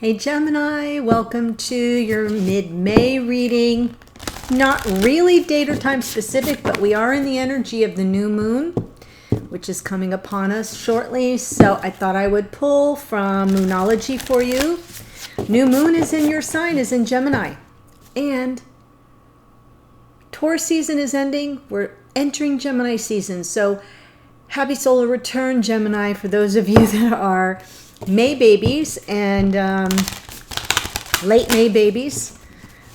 Hey Gemini, welcome to your mid-May reading. Not really date or time specific, but we are in the energy of the new moon, which is coming upon us shortly. So I thought I would pull from Moonology for you. New moon is in your sign, is in Gemini. And Taurus season is ending. We're entering Gemini season. So happy solar return, Gemini, for those of you that are May babies and late May babies.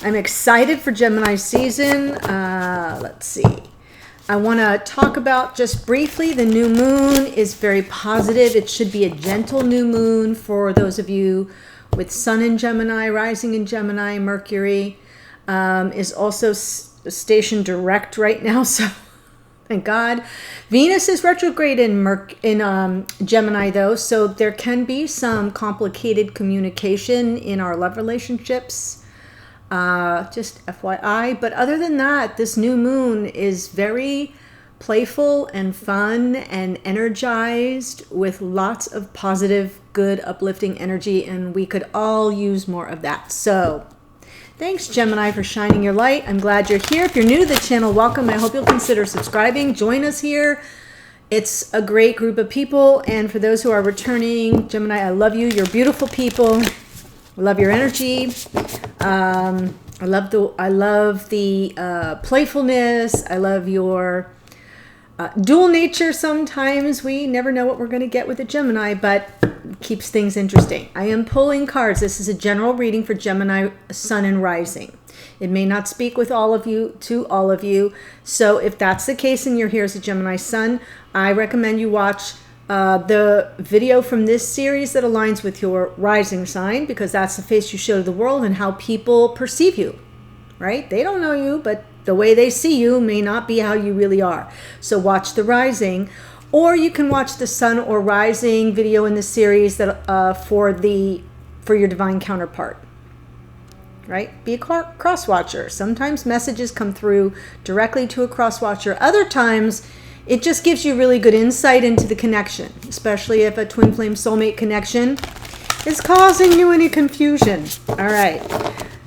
I'm excited for Gemini season. Let's see. I want to talk about just briefly, the new moon is very positive. It should be a gentle new moon for those of you with Sun in Gemini, rising in Gemini. Mercury is also stationed direct right now, so thank God. Venus is retrograde in Gemini, though, so there can be some complicated communication in our love relationships. Just FYI. But other than that, this new moon is very playful and fun and energized with lots of positive, good, uplifting energy, and we could all use more of that. So thanks, Gemini, for shining your light. I'm glad you're here. If you're new to the channel, welcome. I hope you'll consider subscribing. Join us here. It's a great group of people. And for those who are returning, Gemini, I love you. You're beautiful people. I love your energy. I love the playfulness. I love your dual nature. Sometimes we never know what we're going to get with a Gemini, but keeps things interesting. I am pulling cards. This is a general reading for Gemini Sun and Rising. It may not speak with all of you, to all of you. So if that's the case and you're here as a Gemini Sun, I recommend you watch the video from this series that aligns with your rising sign, because that's the face you show to the world and how people perceive you, right? They don't know you, but the way they see you may not be how you really are. So watch the rising. Or you can watch the Sun or Rising video in the series that for your divine counterpart, right? Be a cross watcher. Sometimes messages come through directly to a cross watcher. Other times, it just gives you really good insight into the connection, especially if a twin flame soulmate connection is causing you any confusion. All right.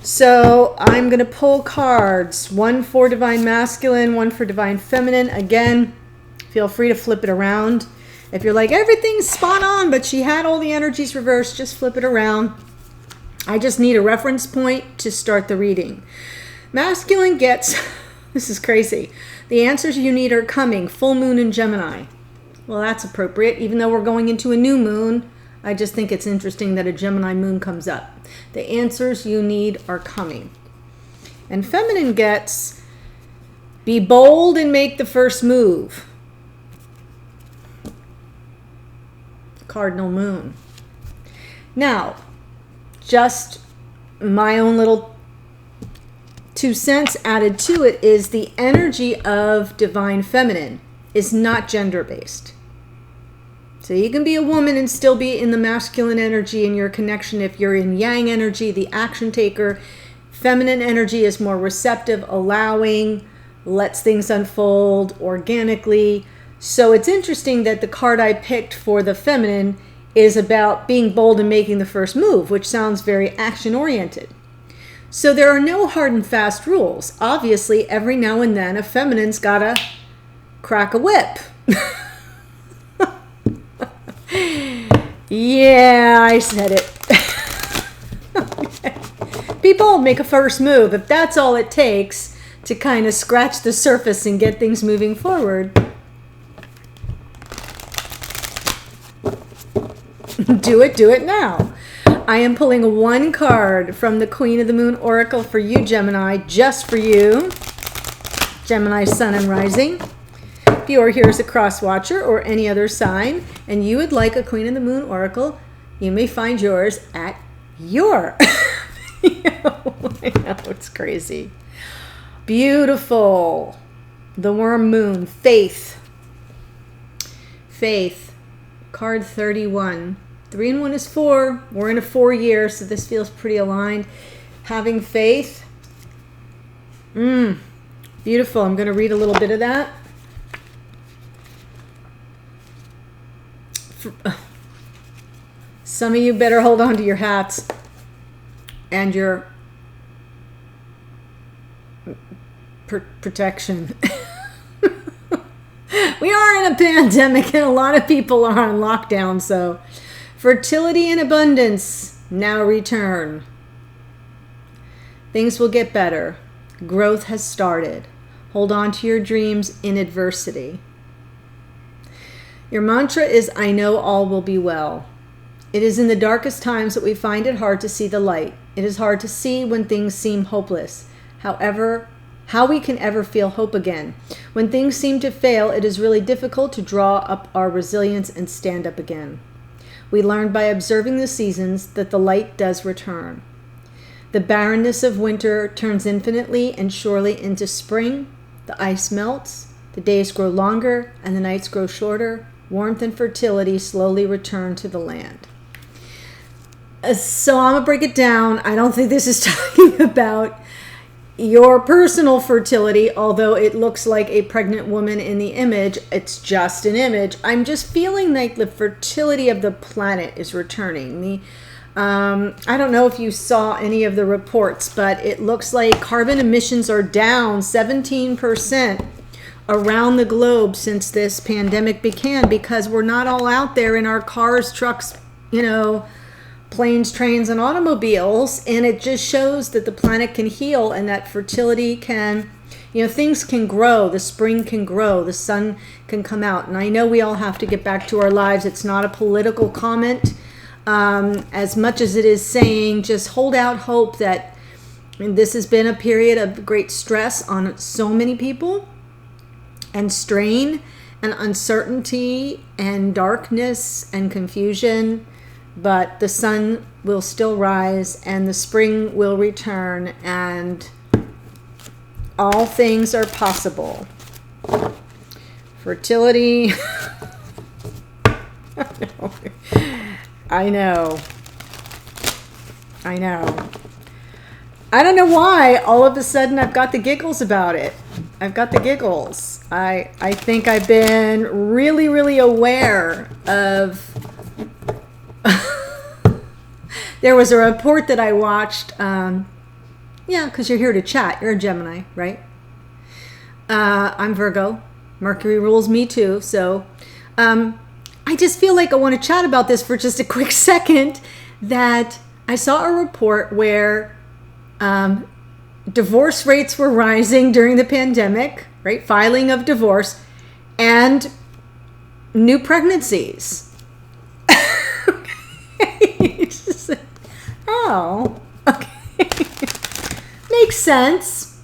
So I'm going to pull cards. One for divine masculine, one for divine feminine. Again, feel free to flip it around. If you're like, everything's spot on, but she had all the energies reversed, just flip it around. I just need a reference point to start the reading. Masculine gets, this is crazy, the answers you need are coming. Full moon in Gemini. Well, that's appropriate. Even though we're going into a new moon, I just think it's interesting that a Gemini moon comes up. The answers you need are coming. And feminine gets, be bold and make the first move. Cardinal moon. Now, just my own little 2 cents added to it is the energy of divine feminine is not gender-based. So you can be a woman and still be in the masculine energy in your connection. If you're in yang energy, the action taker, feminine energy is more receptive, allowing, lets things unfold organically. So it's interesting that the card I picked for the feminine is about being bold and making the first move, which sounds very action-oriented. So there are no hard and fast rules. Obviously, every now and then, a feminine's got to crack a whip. Yeah, I said it. Okay. Be bold, make a first move. If that's all it takes to kind of scratch the surface and get things moving forward, do it now. I am pulling one card from the Queen of the Moon Oracle for you, Gemini, just for you. Gemini, Sun and Rising. If you are here as a cross watcher or any other sign and you would like a Queen of the Moon Oracle, you may find yours at your... I know, it's crazy. Beautiful. The Worm Moon. Faith. Faith. Card 31. 3 and 1 is 4. We're in a 4 year, so this feels pretty aligned. Having faith. Beautiful. I'm going to read a little bit of that. Some of you better hold on to your hats. and your protection. We are in a pandemic and a lot of people are on lockdown, so fertility and abundance now return. Things will get better. Growth has started. Hold on to your dreams in adversity. Your mantra is, I know all will be well. It is in the darkest times that we find it hard to see the light. It is hard to see when things seem hopeless. However, how we can ever feel hope again. When things seem to fail, it is really difficult to draw up our resilience and stand up again. We learn by observing the seasons that the light does return. The barrenness of winter turns infinitely and surely into spring. The ice melts, the days grow longer, and the nights grow shorter. Warmth and fertility slowly return to the land. So I'm going to break it down. I don't think this is talking about your personal fertility, although it looks like a pregnant woman in the image. It's just an image. I'm just feeling like the fertility of the planet is returning. I don't know if you saw any of the reports, but it looks like carbon emissions are down 17% around the globe since this pandemic began, because we're not all out there in our cars, trucks, planes, trains, and automobiles. And it just shows that the planet can heal and that fertility can, things can grow. The spring can grow. The sun can come out. And I know we all have to get back to our lives. It's not a political comment, as much as it is saying just hold out hope that this has been a period of great stress on so many people, and strain and uncertainty and darkness and confusion. But the sun will still rise and the spring will return, and all things are possible. Fertility. I know. I don't know why all of a sudden I've got the giggles about it. I've got the giggles. I think I've been really, really aware of... There was a report that I watched. Because you're here to chat. You're a Gemini, right? I'm Virgo. Mercury rules me too. So I just feel like I want to chat about this for just a quick second. That I saw a report where divorce rates were rising during the pandemic, right? Filing of divorce and new pregnancies. Oh, okay. Makes sense.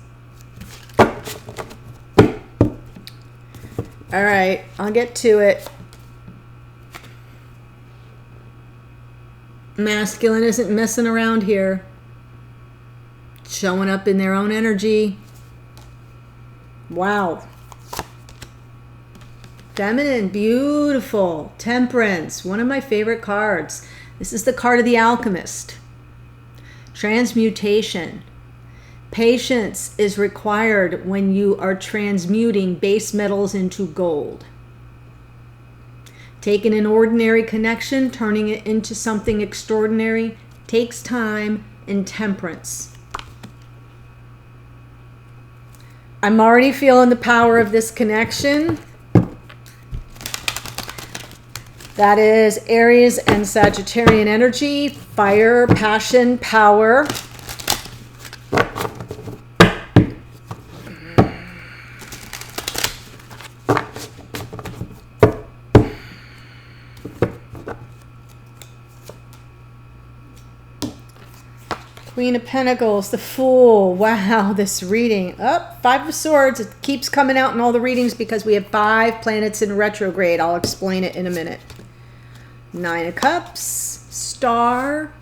All right, I'll get to it. Masculine isn't messing around here. Showing up in their own energy. Wow. Feminine, beautiful. Temperance, one of my favorite cards. This is the card of the alchemist. Transmutation. Patience is required when you are transmuting base metals into gold. Taking an ordinary connection, turning it into something extraordinary, takes time and temperance. I'm already feeling the power of this connection. That is Aries and Sagittarian energy, fire, passion, power. Queen of Pentacles, the Fool. Wow, this reading. Five of Swords. It keeps coming out in all the readings because we have 5 planets in retrograde. I'll explain it in a minute. 9 of Cups, Star,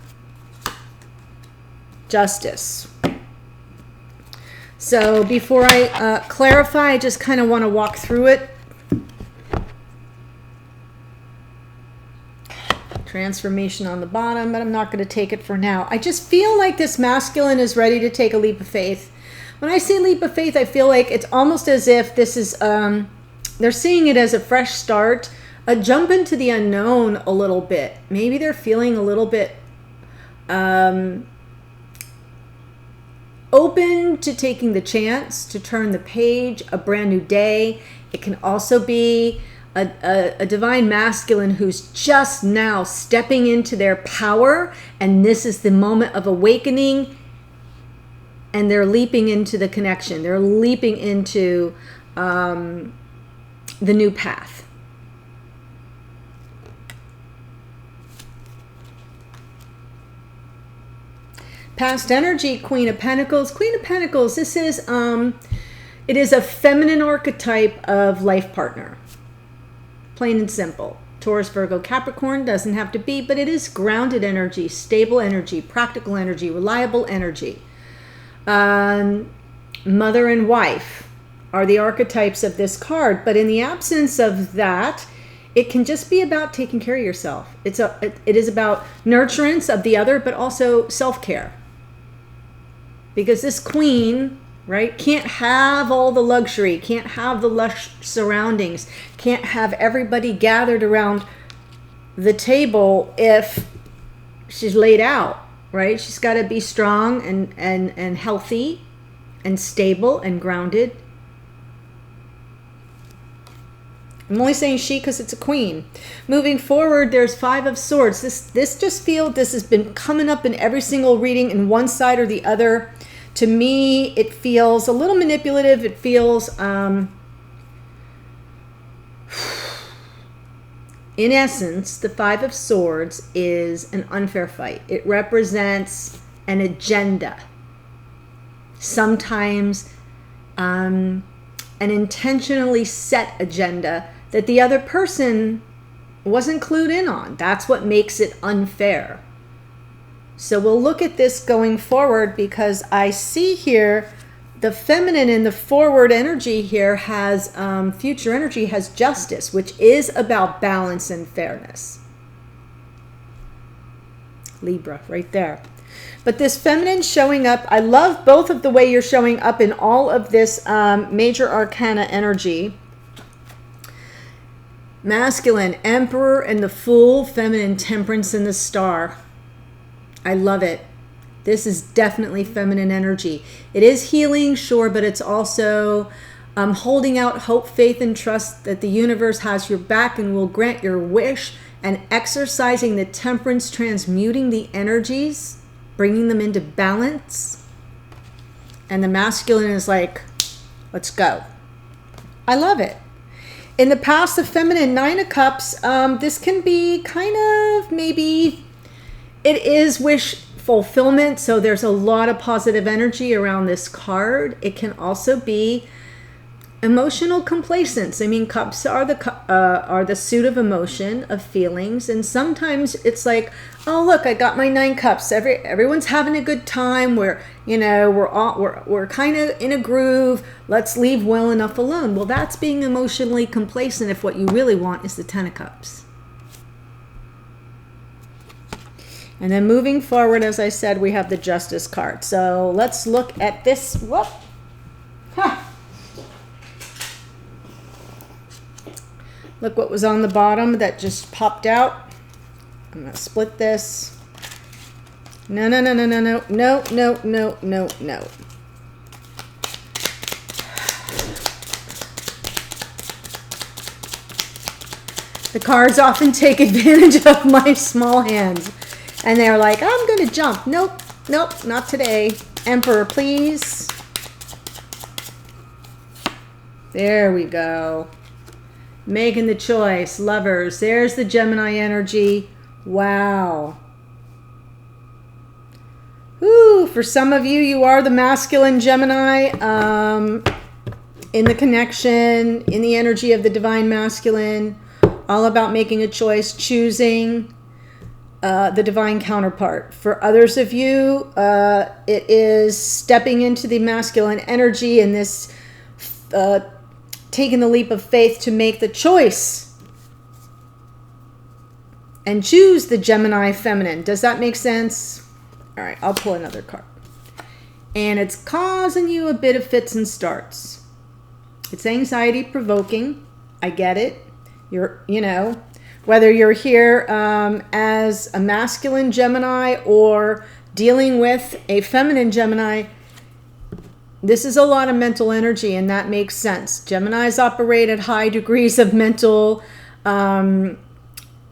Justice. So before I clarify, I just kind of want to walk through it. Transformation on the bottom, but I'm not going to take it for now. I just feel like this masculine is ready to take a leap of faith. When I say leap of faith, I feel like it's almost as if this is, they're seeing it as a fresh start. A jump into the unknown a little bit. Maybe they're feeling a little bit open to taking the chance to turn the page, a brand new day. It can also be a divine masculine who's just now stepping into their power, and this is the moment of awakening, and they're leaping into the connection. They're leaping into the new path. Past energy, Queen of Pentacles. Queen of Pentacles, this is, it is a feminine archetype of life partner. Plain and simple. Taurus, Virgo, Capricorn, doesn't have to be, but it is grounded energy, stable energy, practical energy, reliable energy. Mother and wife are the archetypes of this card, but in the absence of that, it can just be about taking care of yourself. It is about nurturance of the other, but also self-care. Because this queen, right, can't have all the luxury, can't have the lush surroundings, can't have everybody gathered around the table if she's laid out, right? She's got to be strong and healthy and stable and grounded. I'm only saying she because it's a queen. Moving forward, there's Five of Swords. This just feels, this has been coming up in every single reading in one side or the other. To me, it feels a little manipulative. It feels, in essence, the Five of Swords is an unfair fight. It represents an agenda. Sometimes an intentionally set agenda that the other person wasn't clued in on. That's what makes it unfair. So we'll look at this going forward, because I see here the feminine in the forward energy here has, future energy has Justice, which is about balance and fairness. Libra, right there. But this feminine showing up, I love both of the way you're showing up in all of this major arcana energy. Masculine, Emperor and the Fool, feminine, Temperance and the Star. I love it. This is definitely feminine energy. It is healing, sure, but it's also holding out hope, faith, and trust that the universe has your back and will grant your wish, and exercising the temperance, transmuting the energies, bringing them into balance. And the masculine is like, let's go. I love it. In the past, the feminine, Nine of Cups, this can be kind of maybe, it is wish fulfillment, so there's a lot of positive energy around this card. It can also be emotional complacence. I mean, cups are the suit of emotion, of feelings, and sometimes it's like, oh look, I got my 9 cups. Everyone's having a good time. We're kind of in a groove. Let's leave well enough alone. Well, that's being emotionally complacent if what you really want is the 10 of Cups. And then moving forward, as I said, we have the Justice card. So let's look at this. Whoop. Huh. Look what was on the bottom that just popped out. I'm going to split this. No, no, no, no, no, no, no, no, no, no, no. The cards often take advantage of my small hands. And they're like, I'm going to jump. Nope, nope, not today. Emperor, please. There we go. Making the choice. Lovers. There's the Gemini energy. Wow. Ooh, for some of you, you are the masculine Gemini. In the connection, in the energy of the divine masculine. All about making a choice, choosing the divine counterpart. For others of you, it is stepping into the masculine energy and this taking the leap of faith to make the choice and choose the Gemini feminine. Does that make sense? All right, I'll pull another card. And it's causing you a bit of fits and starts. It's anxiety provoking. I get it. Whether you're here as a masculine Gemini or dealing with a feminine Gemini, This is a lot of mental energy, and that makes sense. Geminis operate at high degrees of mental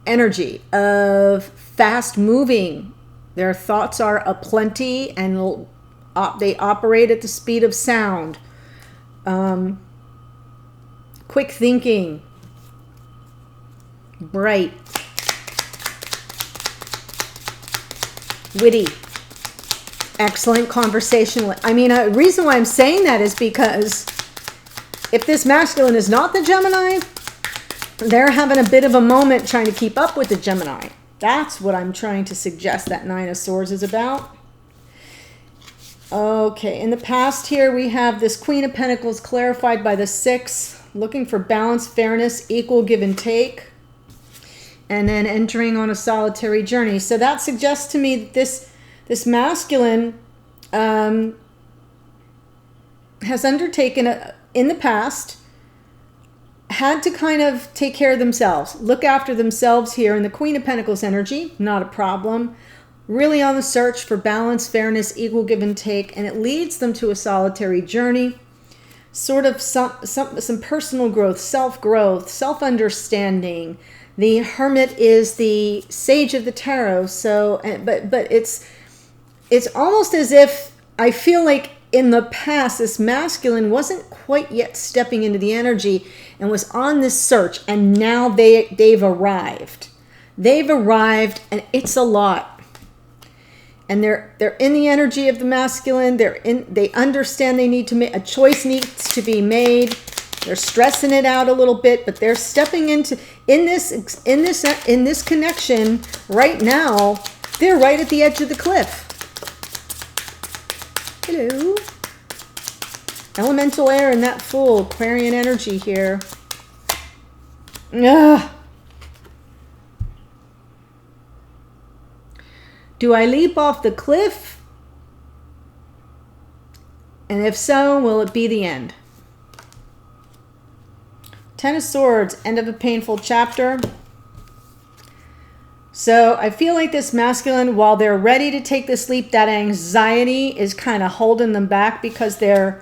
energy, of fast moving. Their thoughts are aplenty, and they operate at the speed of sound. Quick thinking, bright, witty, excellent conversational. I mean, a reason why I'm saying that is because if this masculine is not the Gemini, they're having a bit of a moment trying to keep up with the Gemini. That's what I'm trying to suggest that Nine of Swords is about. Okay, in the past here we have this Queen of Pentacles clarified by the 6, looking for balance, fairness, equal give and take, and then entering on a solitary journey. So that suggests to me that this masculine has undertaken in the past, had to kind of take care of themselves, look after themselves here in the Queen of Pentacles energy, not a problem. Really on the search for balance, fairness, equal give and take, and it leads them to a solitary journey, sort of some personal growth, self-growth, self-understanding. The Hermit is the sage of the tarot, so but it's almost as if I feel like in the past this masculine wasn't quite yet stepping into the energy and was on this search, and now they've arrived. They've arrived, and it's a lot. And they're in the energy of the masculine. They understand they need to make a choice, needs to be made. They're stressing it out a little bit, but they're stepping into in this connection right now. They're right at the edge of the cliff. Hello. Elemental air and that Fool, Aquarian energy here. Ugh. Do I leap off the cliff? And if so, will it be the end? Ten of Swords, end of a painful chapter. So I feel like this masculine, while they're ready to take this leap, that anxiety is kind of holding them back because there's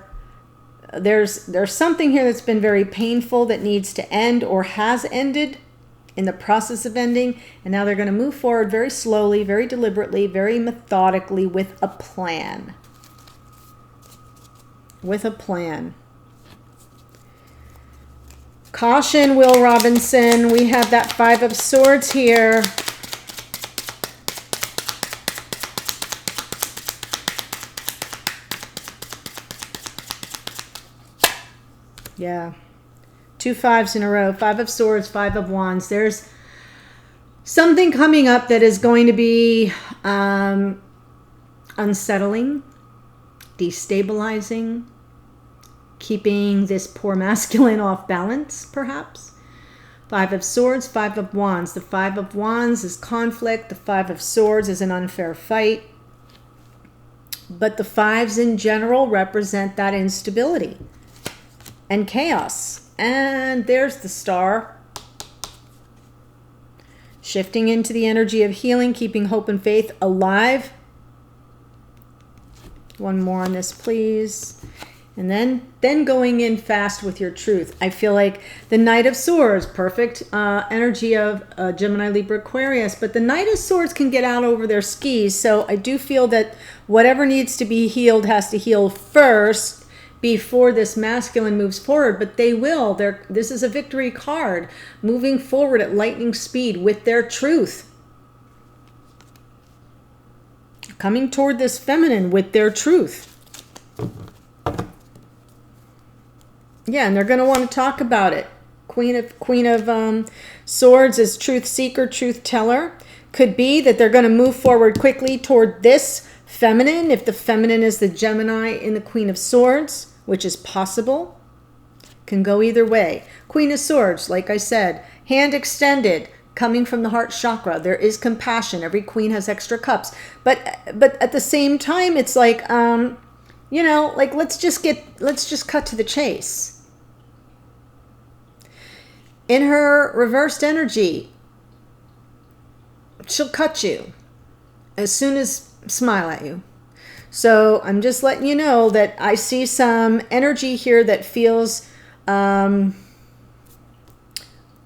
something here that's been very painful that needs to end or has ended, in the process of ending, and now they're going to move forward very slowly, very deliberately, very methodically with a plan. With a plan. Caution, Will Robinson. We have that Five of Swords here. Yeah. 2 5s in a row. 5 of Swords, 5 of Wands. There's something coming up that is going to be unsettling, destabilizing, keeping this poor masculine off balance, perhaps. 5 of Swords, 5 of Wands. The 5 of Wands is conflict. The 5 of Swords is an unfair fight. But the 5s in general represent that instability and chaos. And there's the Star. Shifting into the energy of healing, keeping hope and faith alive. One more on this, please. And then going in fast with your truth. I feel like the Knight of Swords, perfect energy of Gemini, Libra, Aquarius. But the Knight of Swords can get out over their skis. So I do feel that whatever needs to be healed has to heal first before this masculine moves forward. But they will. This is a victory card. Moving forward at lightning speed with their truth. Coming toward this feminine with their truth. Yeah, and they're going to want to talk about it. Queen of Swords is truth seeker, truth teller. Could be that they're going to move forward quickly toward this feminine, if the feminine is the Gemini in the Queen of Swords, which is possible. Can go either way. Queen of Swords, like I said, hand extended, coming from the heart chakra. There is compassion. Every queen has extra cups. But at the same time, it's like, you know, like let's just cut to the chase. In her reversed energy, she'll cut you as soon as smile at you. So I'm just letting you know that I see some energy here that feels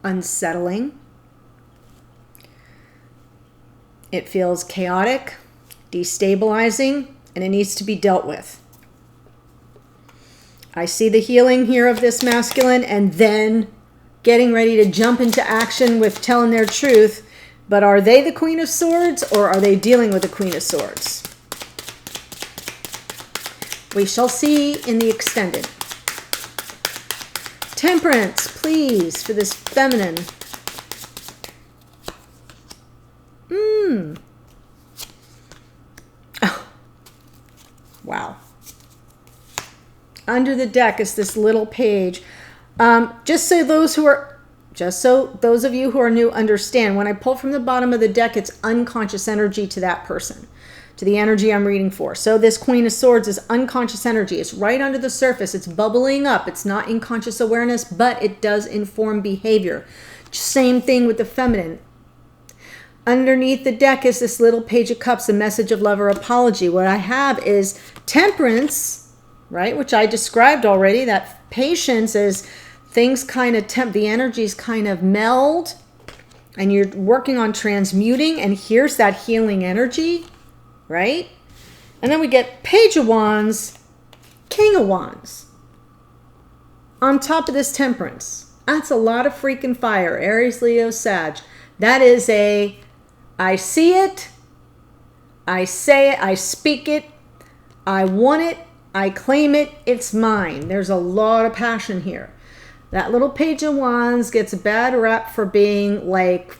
unsettling. It feels chaotic, destabilizing, and it needs to be dealt with. I see the healing here of this masculine and then getting ready to jump into action with telling their truth. But are they the Queen of Swords or are they dealing with the Queen of Swords? We shall see in the extended. Temperance, please, for this feminine. Oh. Wow. Under the deck is this little page. Just so those of you who are new understand, when I pull from the bottom of the deck, it's unconscious energy to that person, to the energy I'm reading for. So this Queen of Swords is unconscious energy. It's right under the surface. It's bubbling up. It's not in conscious awareness, but it does inform behavior. Same thing with the feminine. Underneath the deck is this little Page of Cups, a message of love or apology. What I have is Temperance, right, which I described already. That patience is things kind of the energies kind of meld, and you're working on transmuting, and here's that healing energy, right? And then we get Page of Wands, King of Wands on top of this Temperance. That's a lot of freaking fire. Aries, Leo, Sag. That is a I see it, I say it, I speak it, I want it, I claim it, it's mine. There's a lot of passion here. That little Page of Wands gets a bad rap for being like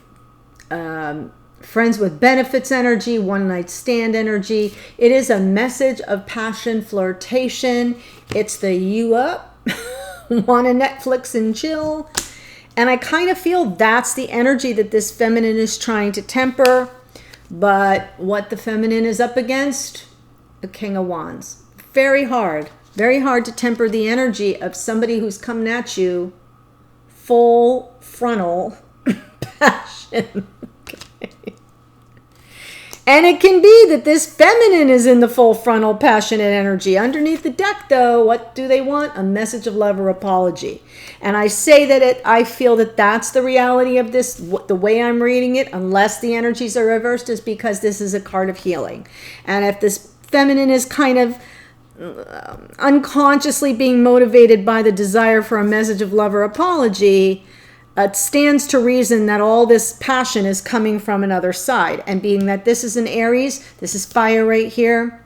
friends with benefits energy, one night stand energy. It is a message of passion, flirtation. It's the you up, want to Netflix and chill. And I kind of feel that's the energy that this feminine is trying to temper. But what the feminine is up against? A King of Wands. Very hard to temper the energy of somebody who's coming at you full frontal passion. Okay. And it can be that this feminine is in the full frontal passionate energy. Underneath the deck, though, what do they want? A message of love or apology. And I say that I feel that that's the reality of this, the way I'm reading it, unless the energies are reversed, is because this is a card of healing. And if this feminine is kind of unconsciously being motivated by the desire for a message of love or apology, it stands to reason that all this passion is coming from another side. And being that this is an Aries, this is fire right here.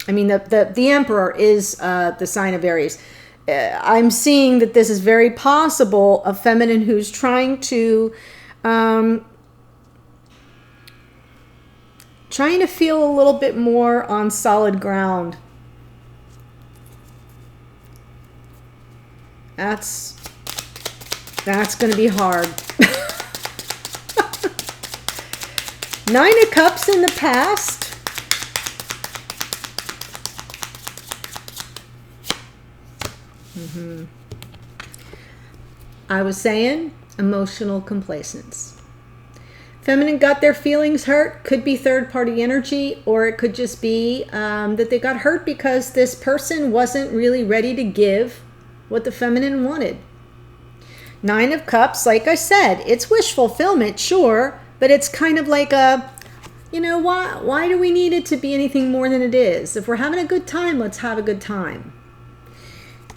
I mean, the Emperor is the sign of Aries. I'm seeing that this is very possible a feminine who's trying to feel a little bit more on solid ground. That's going to be hard. Nine of Cups in the past. I was saying emotional complacence. Feminine got their feelings hurt. Could be third-party energy, or it could just be that they got hurt because this person wasn't really ready to give what the feminine wanted. Nine of Cups, like I said, it's wish fulfillment, sure, but it's kind of like a, why do we need it to be anything more than it is? If we're having a good time, let's have a good time.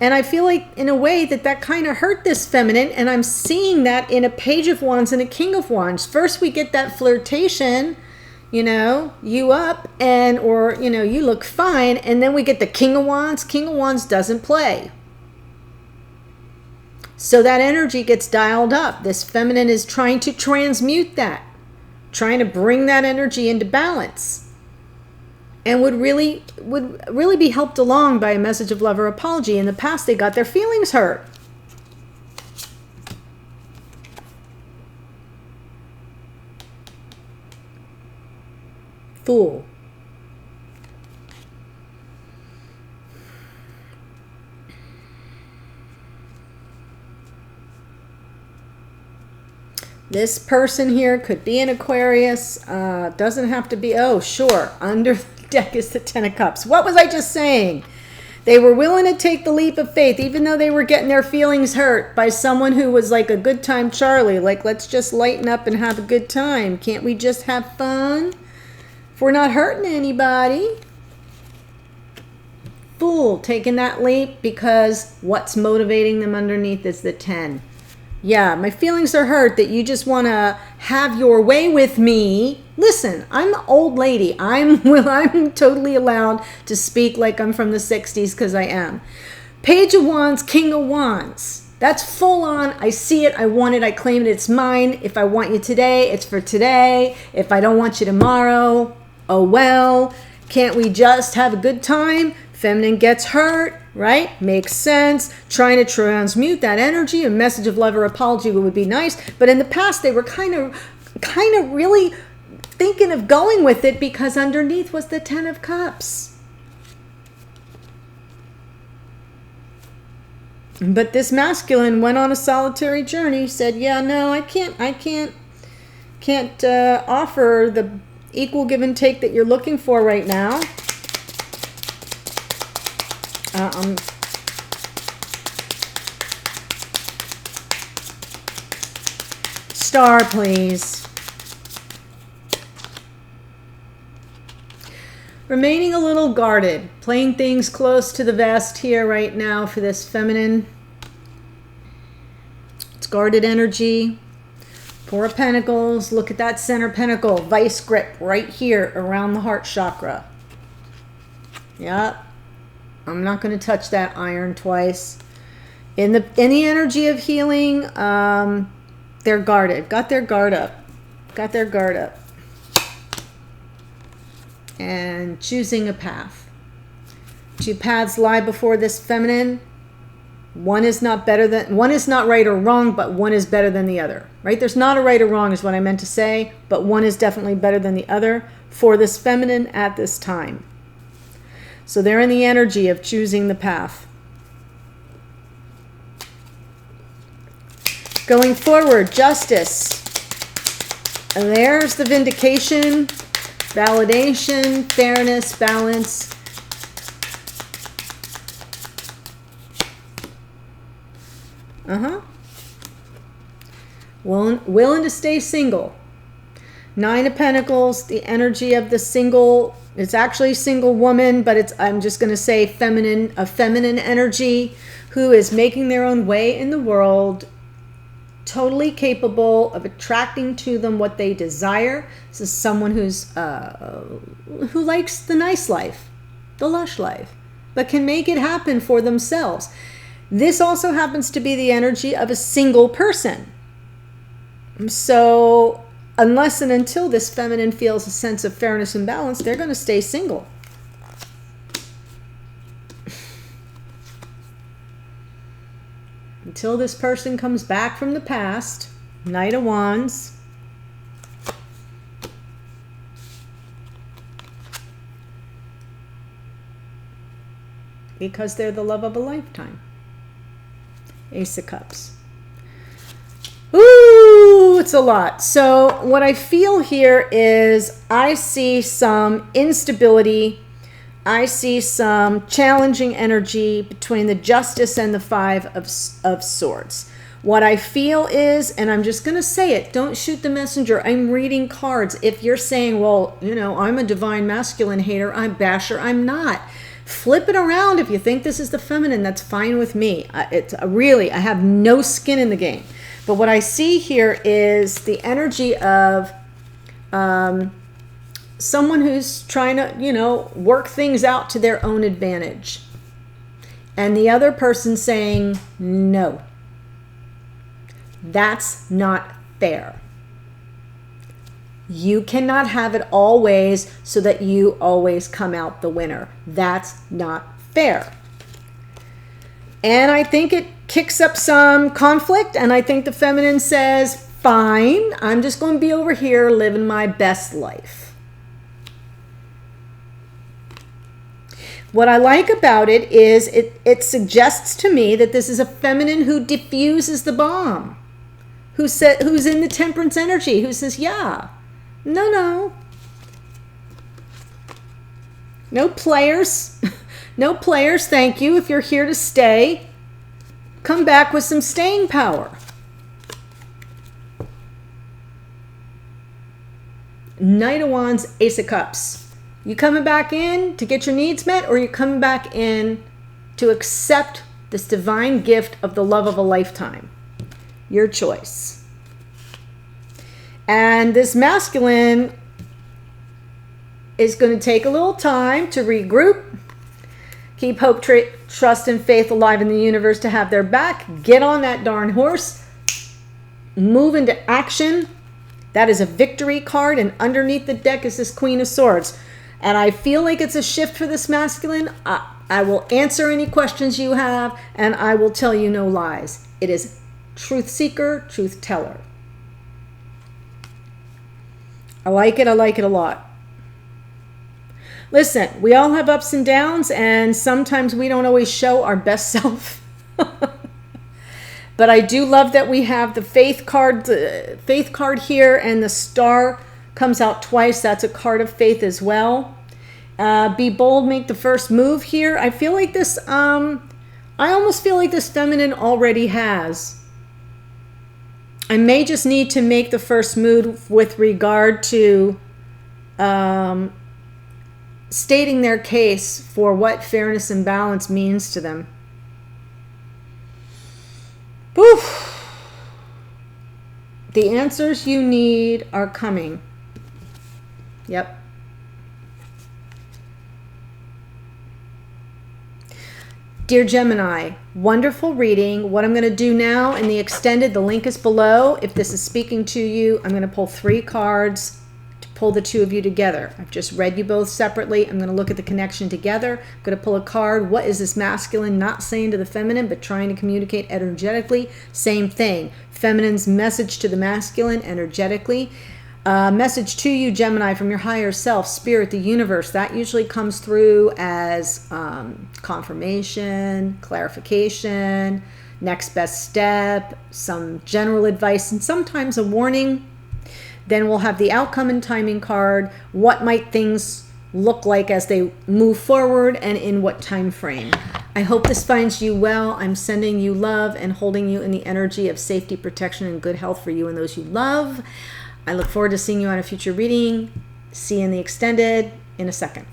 And I feel like, in a way, that kind of hurt this feminine, and I'm seeing that in a Page of Wands and a King of Wands. First, we get that flirtation, you up, or you look fine, and then we get the King of Wands. King of Wands doesn't play. So that energy gets dialed up. This feminine is trying to transmute that, trying to bring that energy into balance, and would really be helped along by a message of love or apology. In the past, they got their feelings hurt. Fool. This person here could be an Aquarius. Doesn't have to be. Oh, sure. Under deck is the Ten of Cups. What was I just saying? They were willing to take the leap of faith, even though they were getting their feelings hurt by someone who was like a good time Charlie. Like, let's just lighten up and have a good time. Can't we just have fun? If we're not hurting anybody. Fool, taking that leap because what's motivating them underneath is the 10. Yeah, my feelings are hurt that you just want to have your way with me. Listen, I'm an old lady. I'm totally allowed to speak like I'm from the 60s because I am. Page of Wands, King of Wands. That's full on. I see it. I want it. I claim it. It's mine. If I want you today, it's for today. If I don't want you tomorrow, oh well. Can't we just have a good time? Feminine gets hurt, right? Makes sense. Trying to transmute that energy. A message of love or apology would be nice. But in the past, they were kind of really thinking of going with it because underneath was the Ten of Cups. But this masculine went on a solitary journey. Said, "Yeah, no, I can't offer the equal give and take that you're looking for right now." Star, please. Remaining a little guarded, playing things close to the vest here right now for this feminine. It's guarded energy. Four of Pentacles. Look at that center pentacle. Vice grip right here around the heart chakra. Yep. I'm not going to touch that iron twice. In the energy of healing, they're guarded. Got their guard up. Got their guard up. And choosing a path. Two paths lie before this feminine. One is not right or wrong, but one is better than the other. Right? There's not a right or wrong is what I meant to say, but one is definitely better than the other for this feminine at this time. So they're in the energy of choosing the path. Going forward, justice. And there's the vindication, validation, fairness, balance. Willing to stay single. Nine of Pentacles, the energy of the single. It's actually single woman, but I'm just going to say feminine, a feminine energy who is making their own way in the world, totally capable of attracting to them what they desire. This is someone who likes the nice life, the lush life, but can make it happen for themselves. This also happens to be the energy of a single person. So unless and until this feminine feels a sense of fairness and balance, they're going to stay single. Until this person comes back from the past. Knight of Wands. Because they're the love of a lifetime. Ace of Cups. Ooh, it's a lot. So what I feel here is I see some instability. I see some challenging energy between the Justice and the Five of Swords. What I feel is, and I'm just going to say it, don't shoot the messenger. I'm reading cards. If you're saying, well, I'm a divine masculine hater, I'm basher, I'm not. Flip it around. If you think this is the feminine, that's fine with me. I have no skin in the game. But what I see here is the energy of someone who's trying to, work things out to their own advantage. And the other person saying, no, that's not fair. You cannot have it always so that you always come out the winner. That's not fair. And I think it kicks up some conflict, and I think the feminine says, fine, I'm just going to be over here living my best life. What I like about it is it suggests to me that this is a feminine who diffuses the bomb, who's in the temperance energy, who says, yeah, no, No players. No players, thank you. If you're here to stay, come back with some staying power. Knight of Wands, Ace of Cups. You coming back in to get your needs met, or you coming back in to accept this divine gift of the love of a lifetime? Your choice. And this masculine is going to take a little time to regroup. Keep hope, trust, and faith alive in the universe to have their back. Get on that darn horse. Move into action. That is a victory card, and underneath the deck is this Queen of Swords. And I feel like it's a shift for this masculine. I will answer any questions you have, and I will tell you no lies. It is truth seeker, truth teller. I like it a lot. Listen, we all have ups and downs, and sometimes we don't always show our best self. But I do love that we have the faith card here, and the star comes out twice. That's a card of faith as well. Be bold, make the first move here. I feel like this, I almost feel like this feminine already has. I may just need to make the first move with regard to stating their case for what fairness and balance means to them. Oof. The answers you need are coming. Yep. Dear Gemini, wonderful reading. What I'm going to do now in the extended, the link is below. If this is speaking to you, I'm going to pull 3 cards to pull the 2 of you together. I've just read you both separately. I'm going to look at the connection together. I'm going to pull a card. What is this masculine not saying to the feminine, but trying to communicate energetically? Same thing. Feminine's message to the masculine energetically. Message to you, Gemini, from your higher self, spirit, the universe. That usually comes through as confirmation, clarification, next best step, some general advice, and sometimes a warning. Then we'll have the outcome and timing card. What might things look like as they move forward, and in what time frame? I hope this finds you well. I'm sending you love and holding you in the energy of safety, protection, and good health for you and those you love. I look forward to seeing you on a future reading. See you in the extended in a second.